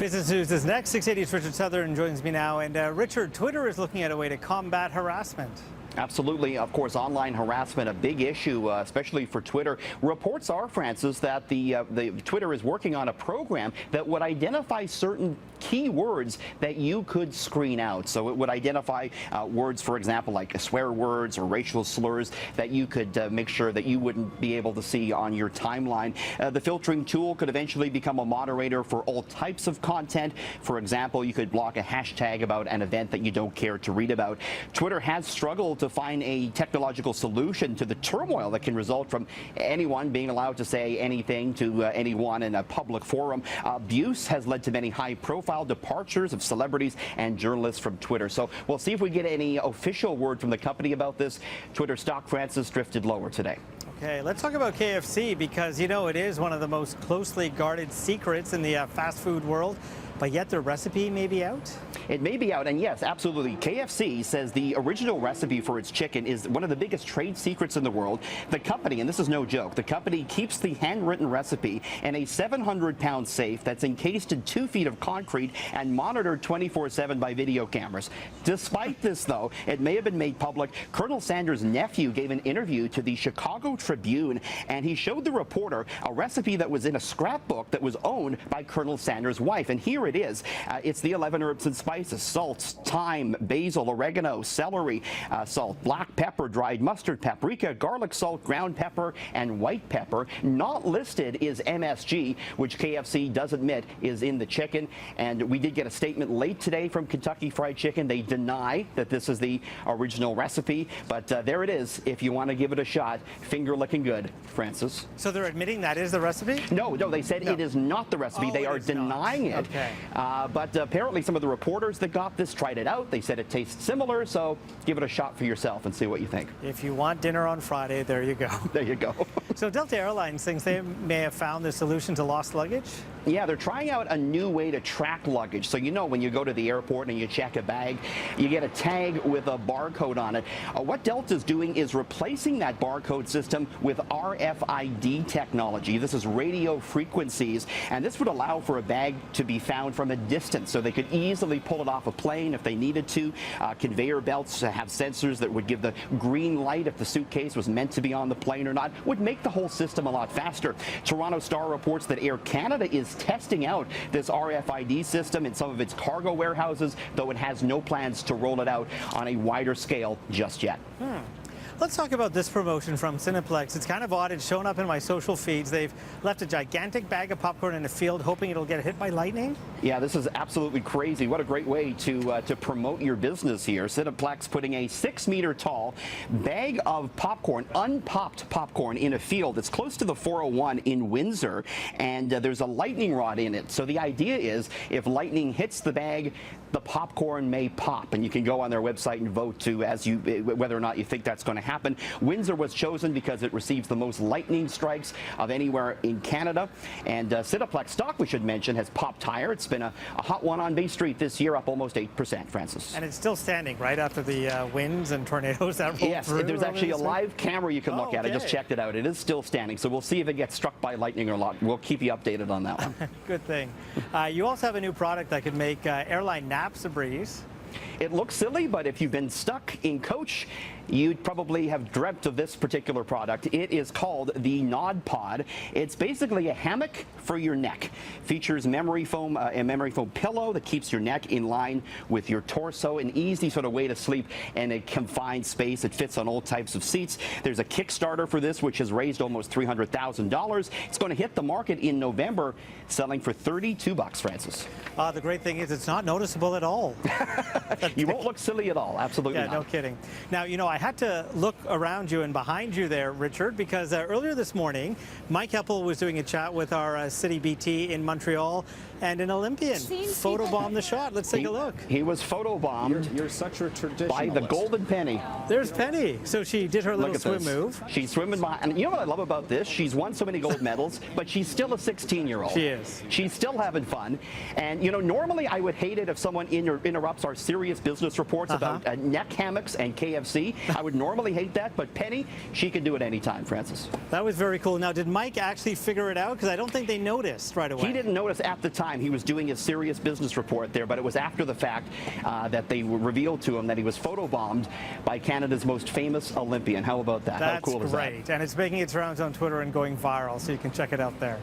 Business News is next. 680's Richard Southern joins me now. And Richard, Twitter is looking at a way to combat harassment. Absolutely. Of course, online harassment, a big issue, especially for Twitter. Reports are, Francis, that the Twitter is working on a program that would identify certain keywords that you could screen out. So it would identify words, for example, like swear words or racial slurs that you could make sure that you wouldn't be able to see on your timeline. The filtering tool could eventually become a moderator for all types of content. For example, you could block a hashtag about an event that you don't care to read about. Twitter has struggled to find a technological solution to the turmoil that can result from anyone being allowed to say anything to anyone in a public forum. Abuse has led to many high-profile departures of celebrities and journalists from Twitter. So we'll see if we get any official word from the company about this. Twitter stock, Francis, drifted lower today. Okay, let's talk about KFC because, you know, it is one of the most closely guarded secrets in the fast food world, but yet their recipe may be out? It may be out, and yes, absolutely. KFC says the original recipe for its chicken is one of the biggest trade secrets in the world. The company, and this is no joke, the company keeps the handwritten recipe in a 700-pound safe that's encased in 2 feet of concrete and monitored 24/7 by video cameras. Despite this, though, it may have been made public. Colonel Sanders' nephew gave an interview to the Chicago Tribune, and he showed the reporter a recipe that was in a scrapbook that was owned by Colonel Sanders' wife. And here it is. It's the 11 herbs and spices: salt, thyme, basil, oregano, celery, salt, black pepper, dried mustard, paprika, garlic salt, ground pepper, and white pepper. Not listed is MSG, which KFC does admit is in the chicken. And we did get a statement late today from Kentucky Fried Chicken. They deny that this is the original recipe, but there it is. If you want to give it a shot, finger licking good, Francis. So they're admitting that is the recipe? No, they said it is not the recipe. They are denying it. Okay. But apparently some of the reporters that got this tried it out. They said it tastes similar, so give it a shot for yourself and see what you think. If you want dinner on Friday, there you go. There you go. So Delta Airlines thinks they may have found the solution to lost luggage? Yeah, they're trying out a new way to track luggage. So you know when you go to the airport and you check a bag, you get a tag with a barcode on it. What Delta's doing is replacing that barcode system with RFID technology. This is radio frequencies, and this would allow for a bag to be found from a distance, so they could easily pull it off a plane if they needed to. Conveyor belts have sensors that would give the green light if the suitcase was meant to be on the plane or not. Would make the whole system a lot faster. Toronto Star reports that Air Canada is testing out this RFID system in some of its cargo warehouses, though it has no plans to roll it out on a wider scale just yet. Let's talk about this promotion from Cineplex. It's kind of odd. It's shown up in my social feeds. They've left a gigantic bag of popcorn in a field, hoping it'll get hit by lightning. Yeah, this is absolutely crazy. What a great way to promote your business here. Cineplex putting a 6-meter-tall bag of popcorn, unpopped popcorn, in a field that's close to the 401 in Windsor, and there's a lightning rod in it. So the idea is, if lightning hits the bag, the popcorn may pop, and you can go on their website and vote to whether or not you think that's going to happen. Windsor was chosen because it receives the most lightning strikes of anywhere in Canada. And Cineplex stock, we should mention, has popped higher. It's been a hot one on Bay Street this year, up almost 8%, Francis. And it's still standing, right, after the winds and tornadoes that rolled through? Yes, there's actually a live camera you can look at. I just checked it out. It is still standing, so we'll see if it gets struck by lightning or not. We'll keep you updated on that one. Good thing. You also have a new product that could make airline naps a breeze. It looks silly, but if you've been stuck in coach, you'd probably have dreamt of this particular product. It is called the Nod Pod. It's basically a hammock for your neck. Features memory foam, a memory foam pillow that keeps your neck in line with your torso. An easy sort of way to sleep in a confined space. It fits on all types of seats. There's a Kickstarter for this, which has raised almost $300,000. It's going to hit the market in November, selling for $32, Francis. The great thing is it's not noticeable at all. You won't look silly at all. Absolutely not. Yeah, no kidding. Now, you know, I had to look around you and behind you there, Richard, because earlier this morning, Mike Heppel was doing a chat with our City BT in Montreal, and an Olympian photobombed the shot. Let's take a look. He was photobombed. You're such a traditionalist. By the Golden Penny. There's Penny. So she did her little swim move. She's swimming by, and you know what I love about this? She's won so many gold medals, but she's still a 16-year-old. She is. She's still having fun. And, you know, normally I would hate it if someone interrupts our serious business reports about neck hammocks and KFC, I would normally hate that, but Penny, she can do it anytime, Francis. That was very cool. Now, did Mike actually figure it out? Because I don't think they noticed right away. He didn't notice at the time. He was doing his serious business report there, but it was after the fact that they revealed to him that he was photobombed by Canada's most famous Olympian. How about that? That's How cool is that? great. And it's making its rounds on Twitter and going viral, so you can check it out there.